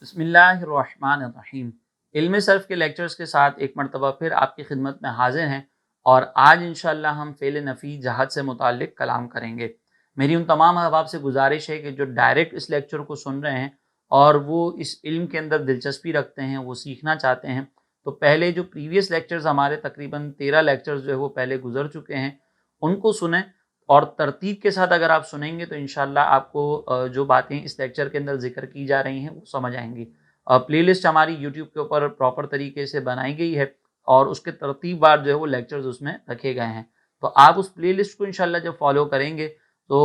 بسم اللہ الرحمن الرحیم۔ علم صرف کے لیکچرز کے ساتھ ایک مرتبہ پھر آپ کی خدمت میں حاضر ہیں، اور آج انشاءاللہ ہم فعل نفی جہت سے متعلق کلام کریں گے۔ میری ان تمام احباب سے گزارش ہے کہ جو ڈائریکٹ اس لیکچر کو سن رہے ہیں اور وہ اس علم کے اندر دلچسپی رکھتے ہیں، وہ سیکھنا چاہتے ہیں، تو پہلے جو پریویس لیکچرز ہمارے تقریباً 13 لیکچرز جو ہے وہ پہلے گزر چکے ہیں، ان کو سنیں، اور ترتیب کے ساتھ اگر آپ سنیں گے تو انشاءاللہ آپ کو جو باتیں اس لیکچر کے اندر ذکر کی جا رہی ہیں وہ سمجھ آئیں گی۔ پلے لسٹ ہماری یوٹیوب کے اوپر پراپر طریقے سے بنائی گئی ہے، اور اس کے ترتیب بار جو ہے وہ لیکچرز اس میں رکھے گئے ہیں، تو آپ اس پلے لسٹ کو انشاءاللہ جب فالو کریں گے تو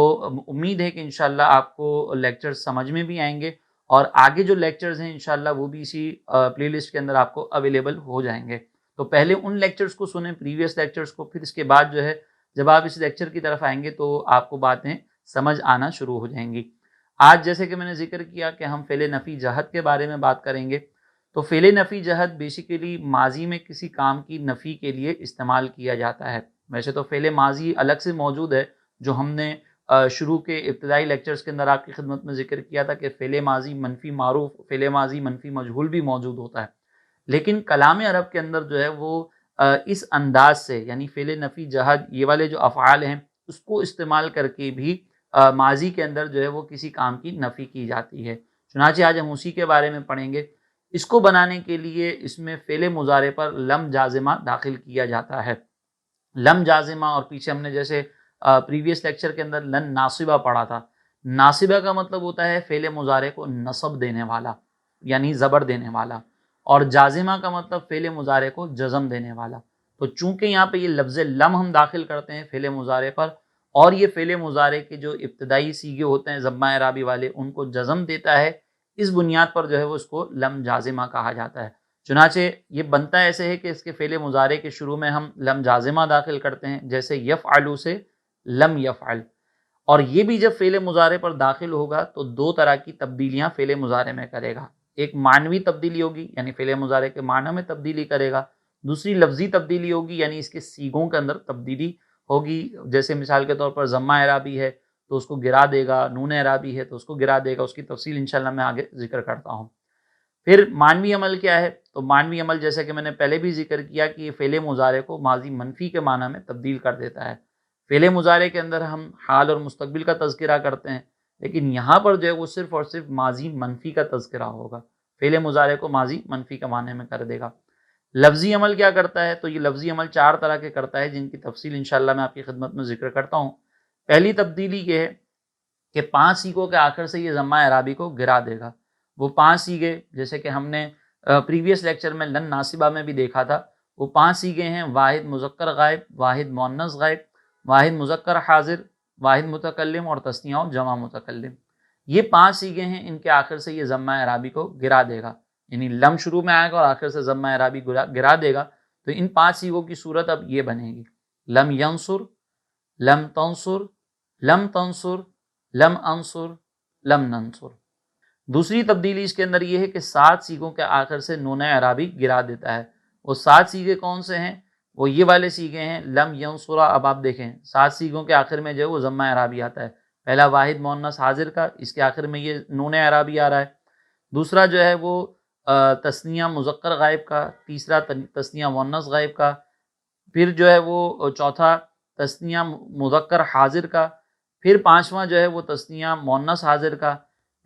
امید ہے کہ انشاءاللہ آپ کو لیکچرز سمجھ میں بھی آئیں گے، اور آگے جو لیکچرز ہیں انشاءاللہ وہ بھی اسی پلے لسٹ کے اندر آپ کو اویلیبل ہو جائیں گے۔ تو پہلے ان لیکچرز کو سنیں، پریویس لیکچرز کو، پھر اس کے بعد جو ہے جب آپ اس لیکچر کی طرف آئیں گے تو آپ کو باتیں سمجھ آنا شروع ہو جائیں گی۔ آج جیسے کہ میں نے ذکر کیا کہ ہم فعل نفی جہت کے بارے میں بات کریں گے، تو فعل نفی جہت بیسیکلی ماضی میں کسی کام کی نفی کے لیے استعمال کیا جاتا ہے۔ ویسے تو فعل ماضی الگ سے موجود ہے، جو ہم نے شروع کے ابتدائی لیکچرز کے اندر آپ کی خدمت میں ذکر کیا تھا کہ فعل ماضی منفی معروف، فعل ماضی منفی مجہول بھی موجود ہوتا ہے، لیکن کلام عرب کے اندر جو ہے وہ اس انداز سے، یعنی فعل نفی جہت یہ والے جو افعال ہیں اس کو استعمال کر کے بھی ماضی کے اندر جو ہے وہ کسی کام کی نفی کی جاتی ہے۔ چنانچہ آج ہم اسی کے بارے میں پڑھیں گے۔ اس کو بنانے کے لیے اس میں فعل مضارع پر لم جازمہ داخل کیا جاتا ہے۔ لم جازمہ، اور پیچھے ہم نے جیسے پریویس لیکچر کے اندر لن ناصبہ پڑھا تھا، ناصبہ کا مطلب ہوتا ہے فعل مضارع کو نصب دینے والا، یعنی زبر دینے والا، اور جازمہ کا مطلب فعل مضارع کو جزم دینے والا۔ تو چونکہ یہاں پہ یہ لفظ لم ہم داخل کرتے ہیں فعل مضارع پر، اور یہ فعل مضارع کے جو ابتدائی صیغے ہوتے ہیں ضمہ اعرابی والے ان کو جزم دیتا ہے، اس بنیاد پر جو ہے وہ اس کو لم جازمہ کہا جاتا ہے۔ چنانچہ یہ بنتا ایسے ہے کہ اس کے فعل مضارع کے شروع میں ہم لم جازمہ داخل کرتے ہیں، جیسے یفعلو سے لم یفعل، اور یہ بھی جب فعل مضارع پر داخل ہوگا تو دو طرح کی تبدیلیاں فعل مضارع میں کرے گا۔ ایک معنوی تبدیلی ہوگی، یعنی فعل مضارع کے معنی میں تبدیلی کرے گا، دوسری لفظی تبدیلی ہوگی، یعنی اس کے صیغوں کے اندر تبدیلی ہوگی۔ جیسے مثال کے طور پر ضمہ اعرابی ہے تو اس کو گرا دے گا، نون اعرابی ہے تو اس کو گرا دے گا، اس کی تفصیل انشاءاللہ میں آگے ذکر کرتا ہوں۔ پھر معنوی عمل کیا ہے؟ تو معنوی عمل جیسے کہ میں نے پہلے بھی ذکر کیا کہ یہ فعل مضارع کو ماضی منفی کے معنی میں تبدیل کر دیتا ہے۔ فعل مضارع کے اندر ہم حال اور مستقبل کا تذکرہ کرتے ہیں، لیکن یہاں پر جو ہے وہ صرف اور صرف ماضی منفی کا تذکرہ ہوگا، فعل مضارع کو ماضی منفی کے معنی میں کر دے گا۔ لفظی عمل کیا کرتا ہے؟ تو یہ لفظی عمل 4 طرح کے کرتا ہے، جن کی تفصیل انشاءاللہ میں آپ کی خدمت میں ذکر کرتا ہوں۔ پہلی تبدیلی یہ ہے کہ 5 صیغوں کے آخر سے یہ ضمہ اعرابی کو گرا دے گا۔ وہ 5 صیغے جیسے کہ ہم نے پریویس لیکچر میں لن ناصبہ میں بھی دیکھا تھا، وہ 5 صیغے ہیں: واحد مذکر غائب، واحد مؤنث غائب، واحد مذکر حاضر، واحد متکلم، اور تثنیہ و جمع متکلم۔ یہ 5 صیغے ہیں، ان کے آخر سے یہ ضمہ اعرابی کو گرا دے گا، یعنی لم شروع میں آئے گا اور آخر سے ضمہ اعرابی گرا دے گا۔ تو ان 5 صیغوں کی صورت اب یہ بنے گی: لم ینصر، لم تنصر، لم تنصر، لم انصر، لم ننصر۔ دوسری تبدیلی اس کے اندر یہ ہے کہ 7 صیغوں کے آخر سے نون اعرابی گرا دیتا ہے۔ وہ 7 صیغے کون سے ہیں؟ وہ یہ والے صیغے ہیں: لم ینصرا۔ اب آپ دیکھیں 7 صیغوں کے آخر میں جو ہے وہ ضمہ اعرابی آتا ہے۔ پہلا واحد مؤنث حاضر کا، اس کے آخر میں یہ نون اعرابی آ رہا ہے۔ دوسرا جو ہے وہ تثنیہ مذکر غائب کا، تیسرا تثنیہ مؤنث غائب کا، پھر جو ہے وہ چوتھا تثنیہ مذکر حاضر کا، پھر پانچواں جو ہے وہ تثنیہ مؤنث حاضر کا،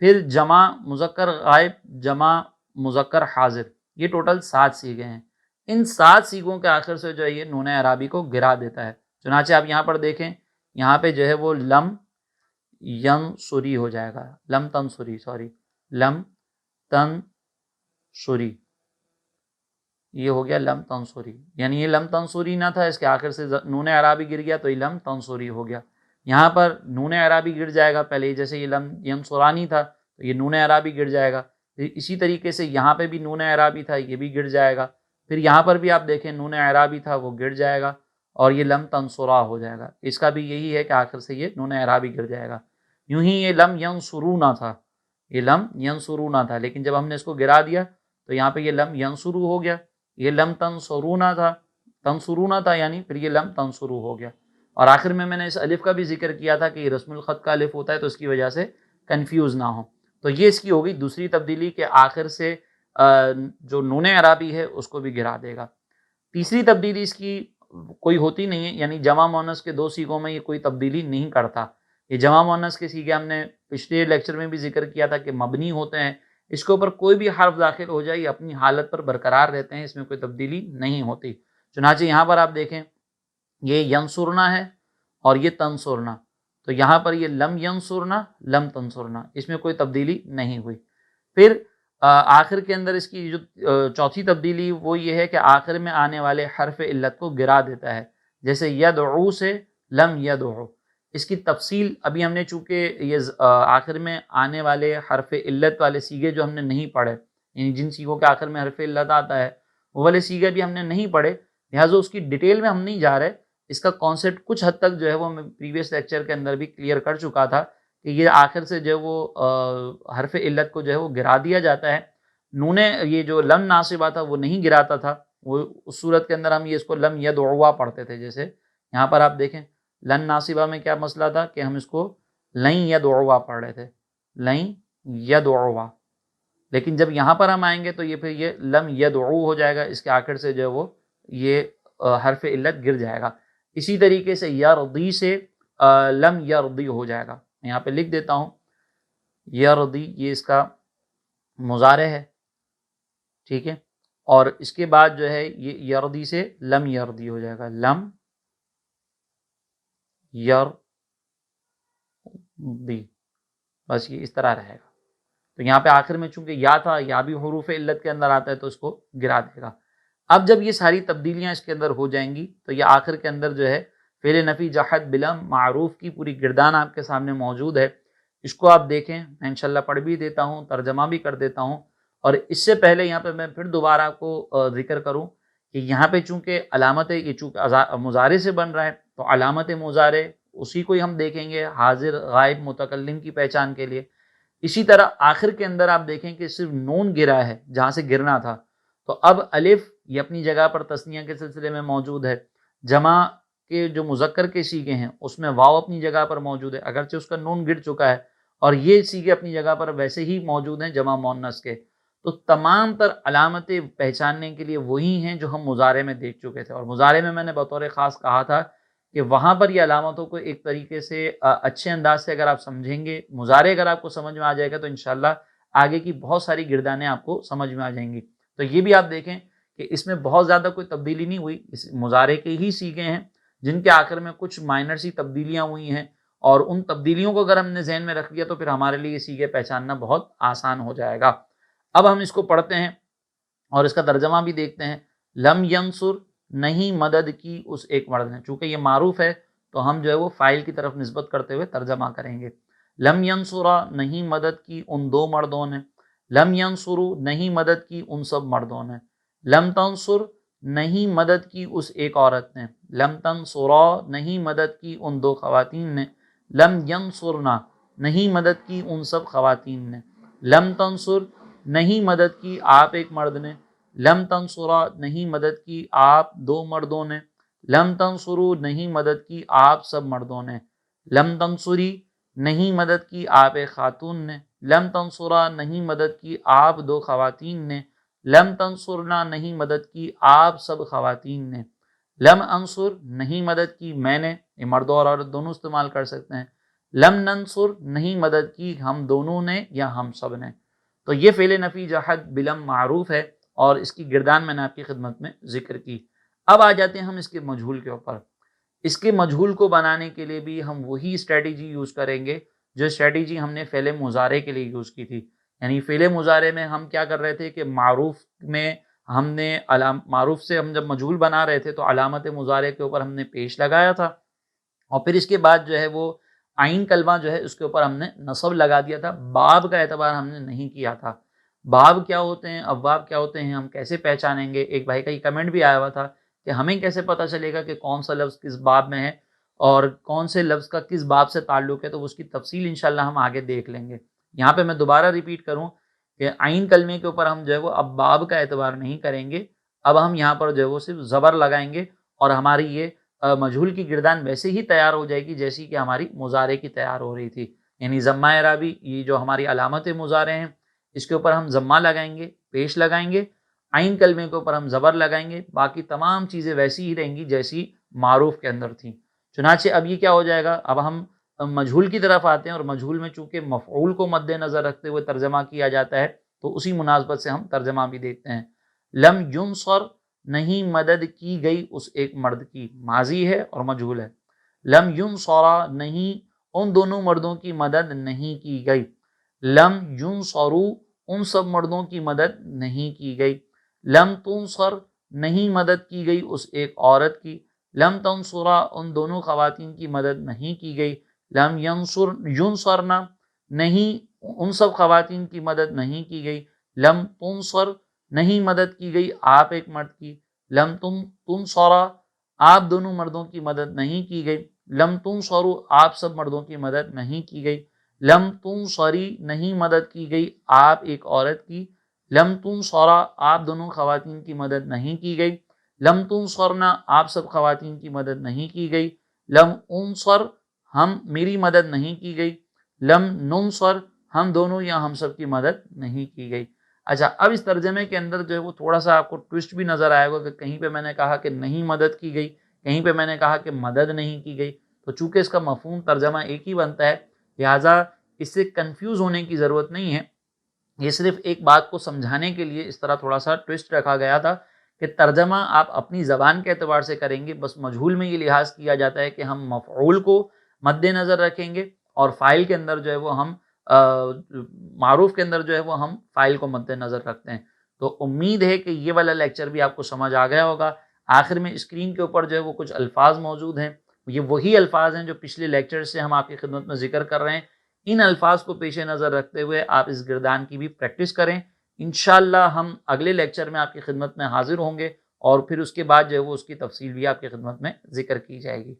پھر جمع مذکر غائب، جمع مذکر حاضر۔ یہ ٹوٹل 7 صیغے ہیں۔ ان 7 صیغوں کے آخر سے جو ہے یہ نون اعرابی کو گرا دیتا ہے۔ چنانچہ آپ یہاں پر دیکھیں، یہاں پہ جو ہے وہ لم ینصری ہو جائے گا، لم تنصری، لم تنصری، یہ ہو گیا لم تنصری، یعنی یہ لم تنصری نہ تھا، اس کے آخر سے نون اعرابی گر گیا تو یہ لم تنصری ہو گیا۔ یہاں پر نون اعرابی گر جائے گا پہلے، جیسے یہ لم ینصرانی تھا تو یہ نون اعرابی گر جائے گا۔ اسی طریقے سے یہاں پہ بھی نون اعرابی تھا، یہ بھی گر جائے گا۔ پھر یہاں پر بھی آپ دیکھیں نون اعرابی تھا، وہ گر جائے گا، اور یہ لم تنصرا ہو جائے گا۔ اس کا بھی یہی ہے کہ آخر سے یہ نون اعرابی گر جائے گا۔ یوں ہی یہ لم ینصرونا تھا، یہ لم ینصرونا تھا، لیکن جب ہم نے اس کو گرا دیا تو یہاں پہ یہ لم ینصرو ہو گیا۔ یہ لم تنصرونا تھا، تنصرونا تھا، یعنی پھر یہ لم تنصرو ہو گیا۔ اور آخر میں نے اس الف کا بھی ذکر کیا تھا کہ یہ رسم الخط کا الف ہوتا ہے، تو اس کی وجہ سے کنفیوز نہ ہو۔ تو یہ اس کی ہوگی دوسری تبدیلی کہ آخر سے جو نون اعرابی ہے اس کو بھی گرا دے گا۔ تیسری تبدیلی اس کی کوئی ہوتی نہیں ہے، یعنی جمع مؤنث کے دو سیغوں میں یہ کوئی تبدیلی نہیں کرتا۔ یہ جمع مؤنث کے سیغے ہم نے پچھلے لیکچر میں بھی ذکر کیا تھا کہ مبنی ہوتے ہیں، اس کے اوپر کوئی بھی حرف داخل ہو جائے یہ اپنی حالت پر برقرار رہتے ہیں، اس میں کوئی تبدیلی نہیں ہوتی۔ چنانچہ یہاں پر آپ دیکھیں یہ ینصرنا ہے اور یہ تنصرنا، تو یہاں پر یہ لم ینصرنا لم تنصرنا، اس میں کوئی تبدیلی نہیں ہوئی۔ پھر آخر کے اندر اس کی جو چوتھی تبدیلی وہ یہ ہے کہ آخر میں آنے والے حرف علت کو گرا دیتا ہے، جیسے یدعو سے لم یدعو۔ اس کی تفصیل ابھی ہم نے چونکہ یہ آخر میں آنے والے حرف علت والے سیغے جو ہم نے نہیں پڑھے، یعنی جن سیغوں کے آخر میں حرف علت آتا ہے وہ والے سیغے بھی ہم نے نہیں پڑھے، لہٰذا اس کی ڈیٹیل میں ہم نہیں جا رہے۔ اس کا کانسیپٹ کچھ حد تک جو ہے وہ میں پریویس لیکچر کے اندر بھی کلیئر کر چکا تھا کہ یہ آخر سے جو ہے وہ حرف علت کو جو ہے وہ گرا دیا جاتا ہے۔ نون یہ جو لم ناصبہ تھا وہ نہیں گراتا تھا، وہ اس صورت کے اندر ہم یہ اس کو لم یدعوا پڑھتے تھے۔ جیسے یہاں پر آپ دیکھیں لن ناصبہ میں کیا مسئلہ تھا کہ ہم اس کو لن یدعوا پڑھ رہے تھے، لن یدعوا، لیکن جب یہاں پر ہم آئیں گے تو یہ پھر یہ لم یدعو ہو جائے گا، اس کے آخر سے جو ہے وہ یہ حرف علت گر جائے گا۔ اسی طریقے سے یرضی سے لم یرضی ہو جائے گا، میں یہاں پہ لکھ دیتا ہوں یرضی، یہ اس کا مضارع ہے، ٹھیک ہے، اور اس کے بعد جو ہے یہ یرضی سے لم یرضی ہو جائے گا، لم یرضی، بس یہ اس طرح رہے گا۔ تو یہاں پہ آخر میں چونکہ یا تھا، یا بھی حروف علت کے اندر آتا ہے تو اس کو گرا دے گا۔ اب جب یہ ساری تبدیلیاں اس کے اندر ہو جائیں گی تو یہ آخر کے اندر جو ہے فعل نفی جحد بلم معروف کی پوری گردان آپ کے سامنے موجود ہے۔ اس کو آپ دیکھیں، میں انشاءاللہ پڑھ بھی دیتا ہوں، ترجمہ بھی کر دیتا ہوں، اور اس سے پہلے یہاں پہ میں پھر دوبارہ آپ کو ذکر کروں کہ یہاں پہ چونکہ علامت یہ چونکہ مضارع سے بن رہا ہے تو علامت مضارع اسی کو ہی ہم دیکھیں گے حاضر غائب متکلم کی پہچان کے لیے۔ اسی طرح آخر کے اندر آپ دیکھیں کہ صرف نون گرا ہے جہاں سے گرنا تھا، تو اب الف یہ اپنی جگہ پر تثنیہ کے سلسلے میں موجود ہے، جمع کے جو مذکر کے سیغے ہیں اس میں واو اپنی جگہ پر موجود ہے اگرچہ اس کا نون گر چکا ہے، اور یہ سیغے اپنی جگہ پر ویسے ہی موجود ہیں جمع مؤنث کے۔ تو تمام تر علامتیں پہچاننے کے لیے وہی ہیں جو ہم مضارع میں دیکھ چکے تھے، اور مضارع میں نے بطور خاص کہا تھا کہ وہاں پر یہ علامتوں کو ایک طریقے سے اچھے انداز سے اگر آپ سمجھیں گے، مضارع اگر آپ کو سمجھ میں آ جائے گا تو انشاءاللہ آگے کی بہت ساری گردانیں آپ کو سمجھ میں آ جائیں گی۔ تو یہ بھی آپ دیکھیں کہ اس میں بہت زیادہ کوئی تبدیلی نہیں ہوئی، اس مضارع کے ہی سیغے ہیں جن کے آخر میں کچھ مائنر سی تبدیلیاں ہوئی ہیں، اور ان تبدیلیوں کو اگر ہم نے ذہن میں رکھ لیا تو پھر ہمارے لیے یہ سیغے پہچاننا بہت آسان ہو جائے گا۔ اب ہم اس کو پڑھتے ہیں اور اس کا ترجمہ بھی دیکھتے ہیں۔ لم ینصر نہیں مدد کی اس ایک مرد نے، چونکہ یہ معروف ہے تو ہم جو ہے وہ فاعل کی طرف نسبت کرتے ہوئے ترجمہ کریں گے۔ لم ینصرا نہیں مدد کی ان دو مردوں نے، لم ینصرو نہیں مدد کی ان سب مردوں نے، لم تنصر نہیں مدد کی اس ایک عورت نے، لم تنصرا نہیں مدد کی ان دو خواتین نے، لم ینصرنا نہیں مدد کی ان سب خواتین نے، لم تنصر نہیں مدد کی آپ ایک مرد نے، لم تنصرا نہیں مدد کی آپ دو مردوں نے، لم تنصرو نہیں مدد کی آپ سب مردوں نے، لم تنصری نہیں مدد کی آپ ایک خاتون نے، لم تنصرا نہیں مدد کی آپ دو خواتین نے، لم تنصرنا نہیں مدد کی آپ سب خواتین نے، لم انصر نہیں مدد کی میں نے، یہ مرد اور عورت دونوں استعمال کر سکتے ہیں، لم ننصر نہیں مدد کی ہم دونوں نے یا ہم سب نے۔ تو یہ فعل نفی جحد بلم معروف ہے اور اس کی گردان میں نے آپ کی خدمت میں ذکر کی۔ اب آ جاتے ہیں ہم اس کے مجہول کے اوپر۔ اس کے مجہول کو بنانے کے لیے بھی ہم وہی اسٹریٹجی یوز کریں گے جو اسٹریٹجی ہم نے فعل مضارع کے لیے یوز کی تھی، یعنی فعل مضارع میں ہم کیا کر رہے تھے کہ معروف میں ہم نے معروف سے ہم جب مجہول بنا رہے تھے تو علامت مضارع کے اوپر ہم نے پیش لگایا تھا، اور پھر اس کے بعد جو ہے وہ عین کلمہ جو ہے اس کے اوپر ہم نے نصب لگا دیا تھا، باب کا اعتبار ہم نے نہیں کیا تھا۔ باب کیا ہوتے ہیں، ابواب کیا ہوتے ہیں، ہم کیسے پہچانیں گے؟ ایک بھائی کا یہ کمنٹ بھی آیا ہوا تھا کہ ہمیں کیسے پتہ چلے گا کہ کون سا لفظ کس باب میں ہے اور کون سے لفظ کا کس باب سے تعلق ہے، تو اس کی تفصیل انشاءاللہ ہم آگے دیکھ لیں گے۔ یہاں پہ میں دوبارہ ریپیٹ کروں کہ عین کلمے کے اوپر ہم جو ہے وہ اب باب کا اعتبار نہیں کریں گے، اب ہم یہاں پر جو ہے وہ صرف زبر لگائیں گے اور ہماری یہ مجہول کی گردان ویسے ہی تیار ہو جائے گی جیسی کہ ہماری مضارع کی تیار ہو رہی تھی۔ یعنی ضمہ اعرابی، یہ جو ہماری علامت مضارع ہیں اس کے اوپر ہم ضمہ لگائیں گے، پیش لگائیں گے، عین کلمے کے اوپر ہم زبر لگائیں گے، باقی تمام چیزیں ویسی ہی رہیں گی جیسی معروف کے اندر تھیں۔ چنانچہ اب یہ کیا ہو جائے گا، اب ہم مجہول کی طرف آتے ہیں، اور مجہول میں چونکہ مفعول کو مد نظر رکھتے ہوئے ترجمہ کیا جاتا ہے تو اسی مناسبت سے ہم ترجمہ بھی دیکھتے ہیں۔ لم ینصر، نہیں مدد کی گئی اس ایک مرد کی، ماضی ہے اور مجہول ہے۔ لم ینصرا، نہیں ان دونوں مردوں کی مدد نہیں کی گئی۔ لم ینصروا، ان سب مردوں کی مدد نہیں کی گئی۔ لم تنصر، نہیں مدد کی گئی اس ایک عورت کی۔ لم تنصرا، ان دونوں خواتین کی مدد نہیں کی گئی۔ لم ینصرنا، نہیں ان سب خواتین کی مدد نہیں کی گئی۔ لم تنصر، نہیں مدد کی گئی آپ ایک مرد کی۔ لم تنصرا، آپ دونوں مردوں کی مدد نہیں کی گئی۔ لم تنصروا، آپ سب مردوں کی مدد نہیں کی گئی۔ لم تنصری، نہیں مدد کی گئی آپ ایک عورت کی۔ لم تنصرا، آپ دونوں خواتین کی مدد نہیں کی گئی۔ لم تنصرنا، آپ سب خواتین کی مدد نہیں کی گئی۔ لم انصر، میری مدد نہیں کی گئی۔ لم ننصر، ہم دونوں یا ہم سب کی مدد نہیں کی گئی۔ اچھا، اب اس ترجمے کے اندر جو ہے وہ تھوڑا سا آپ کو ٹوسٹ بھی نظر آئے گا کہ کہیں پہ میں نے کہا کہ نہیں مدد کی گئی، کہیں پہ میں نے کہا کہ مدد نہیں کی گئی، تو چونکہ اس کا مفہوم ترجمہ ایک ہی بنتا ہے، لہٰذا اس سے کنفیوز ہونے کی ضرورت نہیں ہے۔ یہ صرف ایک بات کو سمجھانے کے لیے اس طرح تھوڑا سا ٹوسٹ رکھا گیا تھا کہ ترجمہ آپ اپنی زبان کے اعتبار سے کریں گے، بس مجہول میں یہ لحاظ کیا جاتا ہے کہ ہم مفعول کو مد نظر رکھیں گے، اور فاعل کے اندر جو ہے وہ ہم معروف کے اندر جو ہے وہ ہم فاعل کو مد نظر رکھتے ہیں۔ تو امید ہے کہ یہ والا لیکچر بھی آپ کو سمجھ آ گیا ہوگا۔ آخر میں اسکرین کے اوپر جو ہے وہ کچھ الفاظ موجود ہیں، یہ وہی الفاظ ہیں جو پچھلے لیکچر سے ہم آپ کی خدمت میں ذکر کر رہے ہیں۔ ان الفاظ کو پیش نظر رکھتے ہوئے آپ اس گردان کی بھی پریکٹس کریں۔ انشاءاللہ ہم اگلے لیکچر میں آپ کی خدمت میں حاضر ہوں گے، اور پھر اس کے بعد جو ہے وہ اس کی تفصیل بھی آپ کی خدمت میں ذکر کی جائے گی۔